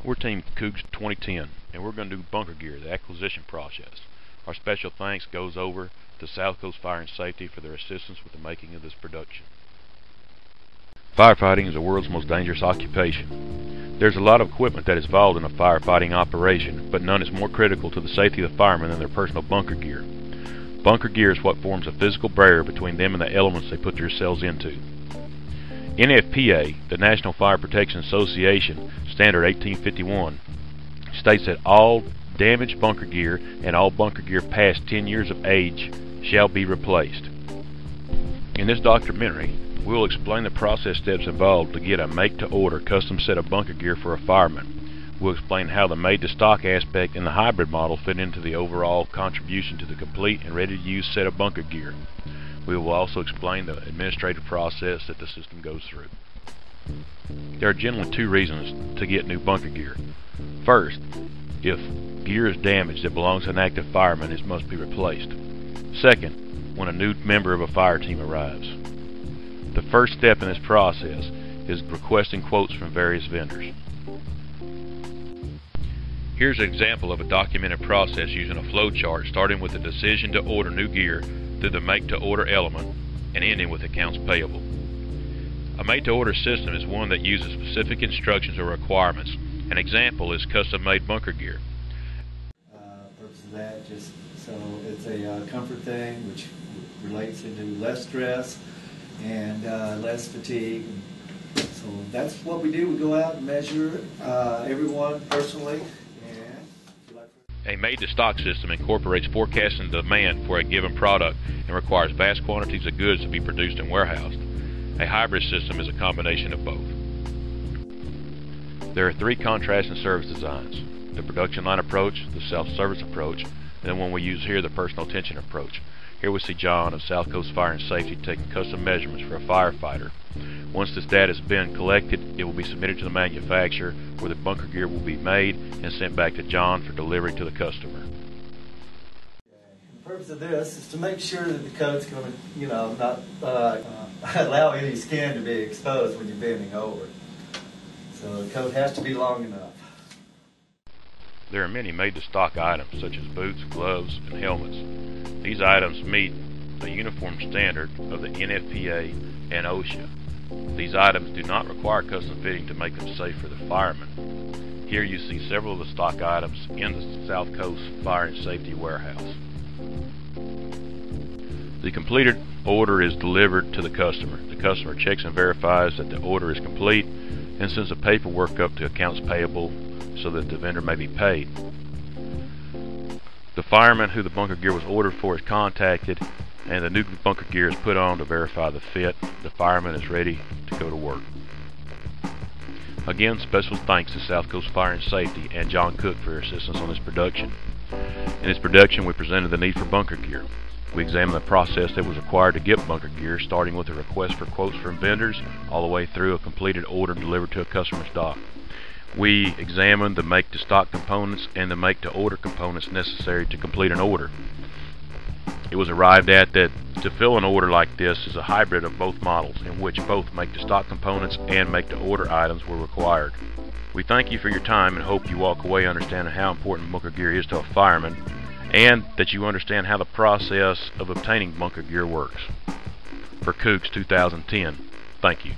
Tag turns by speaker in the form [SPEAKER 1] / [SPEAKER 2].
[SPEAKER 1] We're Team Cougs 2010, and we're going to do bunker gear, the acquisition process. Our special thanks goes over to South Coast Fire and Safety for their assistance with the making of this production. Firefighting is the world's most dangerous occupation. There's a lot of equipment that is involved in a firefighting operation, but none is more critical to the safety of the firemen than their personal bunker gear. Bunker gear is what forms a physical barrier between them and the elements they put themselves into. NFPA, the National Fire Protection Association, Standard 1851, states that all damaged bunker gear and all bunker gear past 10 years of age shall be replaced. In this documentary, we will explain the process steps involved to get a make-to-order custom set of bunker gear for a fireman. We'll explain how the made-to-stock aspect and the hybrid model fit into the overall contribution to the complete and ready-to-use set of bunker gear. We will also explain the administrative process that the system goes through. There are generally two reasons to get new bunker gear. First, if gear is damaged that belongs to an active fireman, it must be replaced. Second, when a new member of a fire team arrives. The first step in this process is requesting quotes from various vendors. Here's an example of a documented process using a flow chart, starting with the decision to order new gear through the make-to-order element and ending with accounts payable. A make-to-order system is one that uses specific instructions or requirements. An example is custom-made bunker gear.
[SPEAKER 2] Purpose of that, just so it's a comfort thing, which relates into less stress and less fatigue. So that's what we do. We go out and measure everyone personally.
[SPEAKER 1] A made-to-stock system incorporates forecasting demand for a given product and requires vast quantities of goods to be produced and warehoused. A hybrid system is a combination of both. There are three contrast and service designs: the production line approach, the self-service approach, and the one we use here, the personal attention approach. Here we see John of South Coast Fire and Safety taking custom measurements for a firefighter. Once this data has been collected, it will be submitted to the manufacturer, where the bunker gear will be made and sent back to John for delivery to the customer.
[SPEAKER 2] The purpose of this is to make sure that the coat's going to, not allow any skin to be exposed when you're bending over. So the coat has to be long enough.
[SPEAKER 1] There are many made-to-stock items such as boots, gloves, and helmets. These items meet a uniform standard of the NFPA and OSHA. These items do not require custom fitting to make them safe for the firemen. Here you see several of the stock items in the South Coast Fire and Safety warehouse. The completed order is delivered to the customer. The customer checks and verifies that the order is complete and sends the paperwork up to accounts payable so that the vendor may be paid. The fireman who the bunker gear was ordered for is contacted, and the new bunker gear is put on to verify the fit. The fireman is ready to go to work. Again, special thanks to South Coast Fire and Safety and John Cook for their assistance on this production. In this production, we presented the need for bunker gear. We examined the process that was required to get bunker gear, starting with a request for quotes from vendors, all the way through a completed order delivered to a customer's dock. We examined the make-to-stock components and the make-to-order components necessary to complete an order. It was arrived at that to fill an order like this is a hybrid of both models, in which both make-to-stock components and make-to-order items were required. We thank you for your time and hope you walk away understanding how important bunker gear is to a fireman, and that you understand how the process of obtaining bunker gear works. For Cougs 2010, thank you.